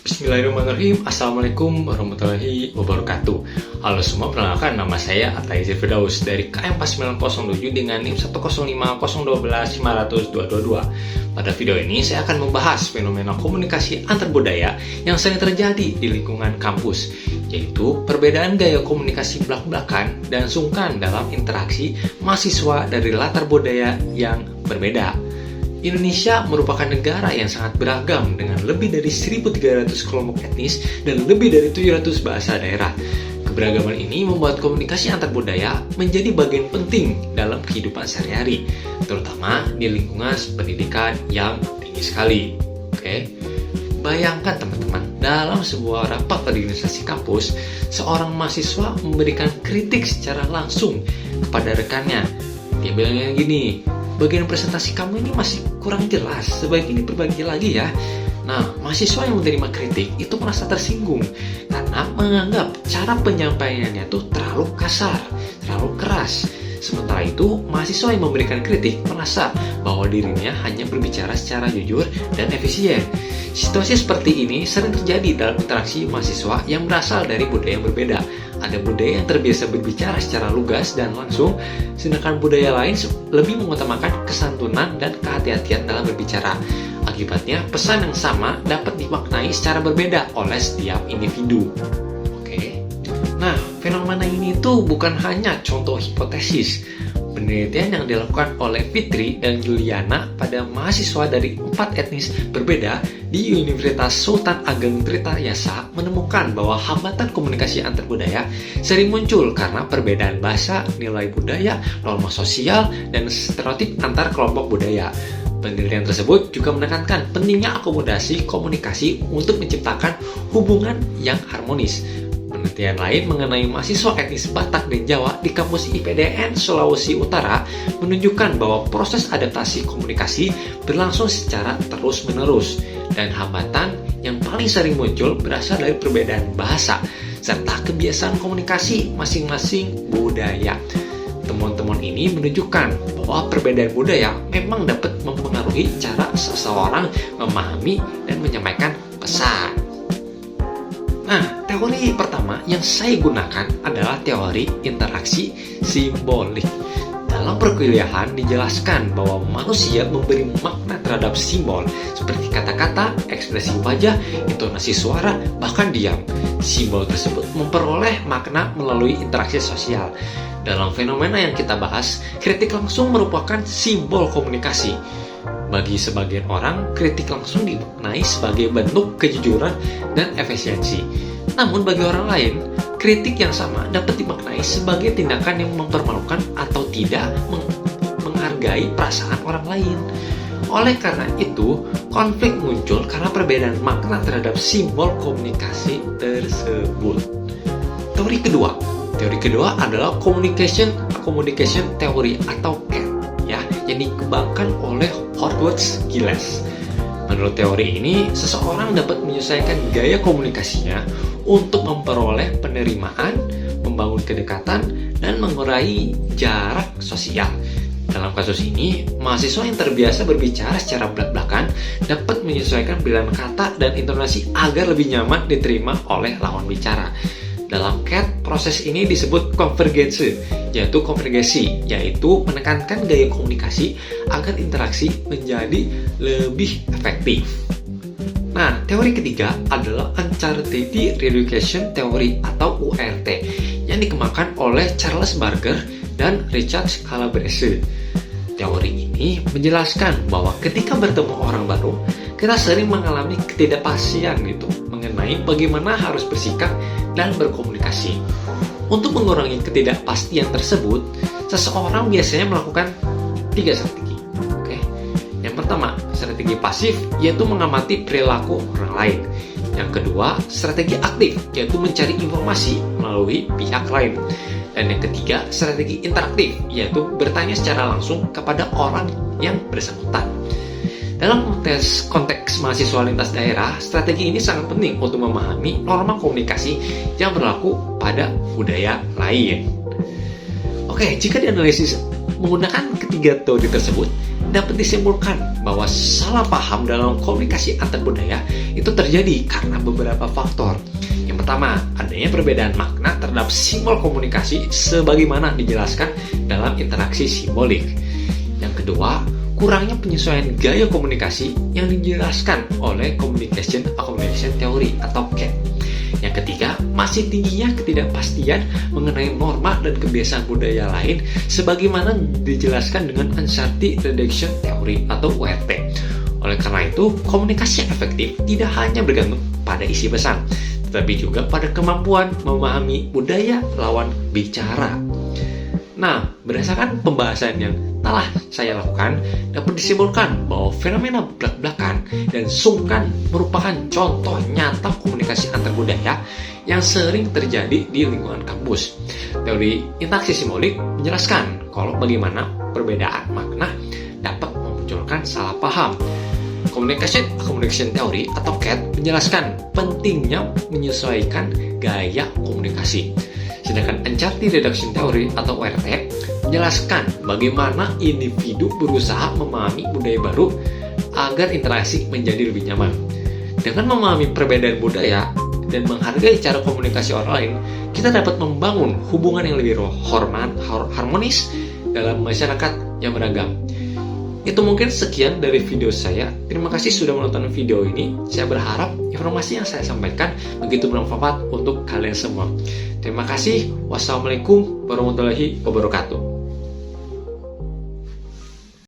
Bismillahirrahmanirrahim. Assalamualaikum warahmatullahi wabarakatuh. Halo semua, perkenalkan nama saya Atta Izzy Firdaus dari KM 4907 dengan NIM 105012522. Pada video ini saya akan membahas fenomena komunikasi antar budaya yang sering terjadi di lingkungan kampus, yaitu perbedaan gaya komunikasi belak-belakan dan sungkan dalam interaksi mahasiswa dari latar budaya yang berbeda. Indonesia merupakan negara yang sangat beragam dengan lebih dari 1.300 kelompok etnis dan lebih dari 700 bahasa daerah. Keberagaman ini membuat komunikasi antar budaya menjadi bagian penting dalam kehidupan sehari-hari, terutama di lingkungan pendidikan yang tinggi sekali. Bayangkan teman-teman, dalam sebuah rapat organisasi kampus, seorang mahasiswa memberikan kritik secara langsung kepada rekannya. Dia bilangnya gini, bagian presentasi kamu ini masih kurang jelas, sebaiknya diperbaiki lagi ya. Nah, mahasiswa yang menerima kritik itu merasa tersinggung karena menganggap cara penyampaiannya itu terlalu kasar, terlalu keras. Sementara itu, mahasiswa yang memberikan kritik merasa bahwa dirinya hanya berbicara secara jujur dan efisien. Situasi seperti ini sering terjadi dalam interaksi mahasiswa yang berasal dari budaya yang berbeda. Ada budaya yang terbiasa berbicara secara lugas dan langsung, sedangkan budaya lain lebih mengutamakan kesantunan dan kehati-hatian dalam berbicara. Akibatnya, pesan yang sama dapat dimaknai secara berbeda oleh setiap individu. Nah, fenomena ini tuh bukan hanya contoh hipotesis. Penelitian yang dilakukan oleh Fitri dan Juliana pada mahasiswa dari 4 etnis berbeda di Universitas Sultan Ageng Tirtayasa menemukan bahwa hambatan komunikasi antar budaya sering muncul karena perbedaan bahasa, nilai budaya, norma sosial, dan stereotip antar kelompok budaya. Penelitian tersebut juga menekankan pentingnya akomodasi komunikasi untuk menciptakan hubungan yang harmonis. Penelitian lain mengenai mahasiswa etnis Batak dan Jawa di kampus IPDN Sulawesi Utara menunjukkan bahwa proses adaptasi komunikasi berlangsung secara terus-menerus, dan hambatan yang paling sering muncul berasal dari perbedaan bahasa serta kebiasaan komunikasi masing-masing budaya. Temuan-temuan ini menunjukkan bahwa perbedaan budaya memang dapat mempengaruhi cara seseorang memahami dan menyampaikan pesan. Nah, teori pertama yang saya gunakan adalah teori interaksi simbolik. Dalam perkuliahan dijelaskan bahwa manusia memberi makna terhadap simbol seperti kata-kata, ekspresi wajah, intonasi suara, bahkan diam. Simbol tersebut memperoleh makna melalui interaksi sosial. Dalam fenomena yang kita bahas, kritik langsung merupakan simbol komunikasi. Bagi sebagian orang, kritik langsung dimaknai sebagai bentuk kejujuran dan efisiensi. Namun bagi orang lain, kritik yang sama dapat dimaknai sebagai tindakan yang mempermalukan atau tidak menghargai perasaan orang lain. Oleh karena itu, konflik muncul karena perbedaan makna terhadap simbol komunikasi tersebut. Teori kedua adalah communication theory atau CAT, yang dikembangkan oleh Howard Gilles. Menurut teori ini, seseorang dapat menyesuaikan gaya komunikasinya untuk memperoleh penerimaan, membangun kedekatan, dan mengurangi jarak sosial. Dalam kasus ini, mahasiswa yang terbiasa berbicara secara belak-belakan dapat menyesuaikan pilihan kata dan intonasi agar lebih nyaman diterima oleh lawan bicara. Dalam CAT, proses ini disebut konvergensi, yaitu menekankan gaya komunikasi agar interaksi menjadi lebih efektif. Nah, teori ketiga adalah Uncertainty Reduction Theory atau URT, yang dikembangkan oleh Charles Barger dan Richard Calabrese. Teori ini menjelaskan bahwa ketika bertemu orang baru, kita sering mengalami ketidakpastian mengenai bagaimana harus bersikap dan berkomunikasi. Untuk mengurangi ketidakpastian tersebut, seseorang biasanya melakukan 3 strategi. Yang pertama, strategi pasif, yaitu mengamati perilaku orang lain. Yang kedua, strategi aktif, yaitu mencari informasi melalui pihak lain. Dan yang ketiga, strategi interaktif, yaitu bertanya secara langsung kepada orang yang bersangkutan. Dalam konteks mahasiswa lintas daerah, strategi ini sangat penting untuk memahami norma komunikasi yang berlaku pada budaya lain. Jika dianalisis Menggunakan ketiga teori tersebut, dapat disimpulkan bahwa salah paham dalam komunikasi antar budaya itu terjadi karena beberapa faktor. Yang pertama, adanya perbedaan makna terhadap simbol komunikasi sebagaimana dijelaskan dalam interaksi simbolik. Yang kedua, kurangnya penyesuaian gaya komunikasi yang dijelaskan oleh Communication Accommodation Theory atau CAT. Yang ketiga, masih tingginya ketidakpastian mengenai norma dan kebiasaan budaya lain sebagaimana dijelaskan dengan Uncertainty Reduction Theory atau URT. Oleh karena itu, komunikasi yang efektif tidak hanya bergantung pada isi pesan, tetapi juga pada kemampuan memahami budaya lawan bicara. Nah, berdasarkan pembahasan yang telah saya lakukan, dapat disimpulkan bahwa fenomena belak-belakan dan sungkan merupakan contoh nyata komunikasi antar budaya yang sering terjadi di lingkungan kampus. Teori interaksi simbolik menjelaskan kalau bagaimana perbedaan makna dapat memunculkan salah paham. Communication Accommodation Theory atau CAT menjelaskan pentingnya menyesuaikan gaya komunikasi. Sedangkan Uncertainty Reduction Theory atau URT menjelaskan bagaimana individu berusaha memahami budaya baru agar interaksi menjadi lebih nyaman. Dengan memahami perbedaan budaya dan menghargai cara komunikasi orang lain, kita dapat membangun hubungan yang lebih harmonis dalam masyarakat yang beragam. Itu mungkin sekian dari video saya. Terima kasih sudah menonton video ini. Saya berharap informasi yang saya sampaikan begitu bermanfaat untuk kalian semua. Terima kasih. Wassalamualaikum warahmatullahi wabarakatuh.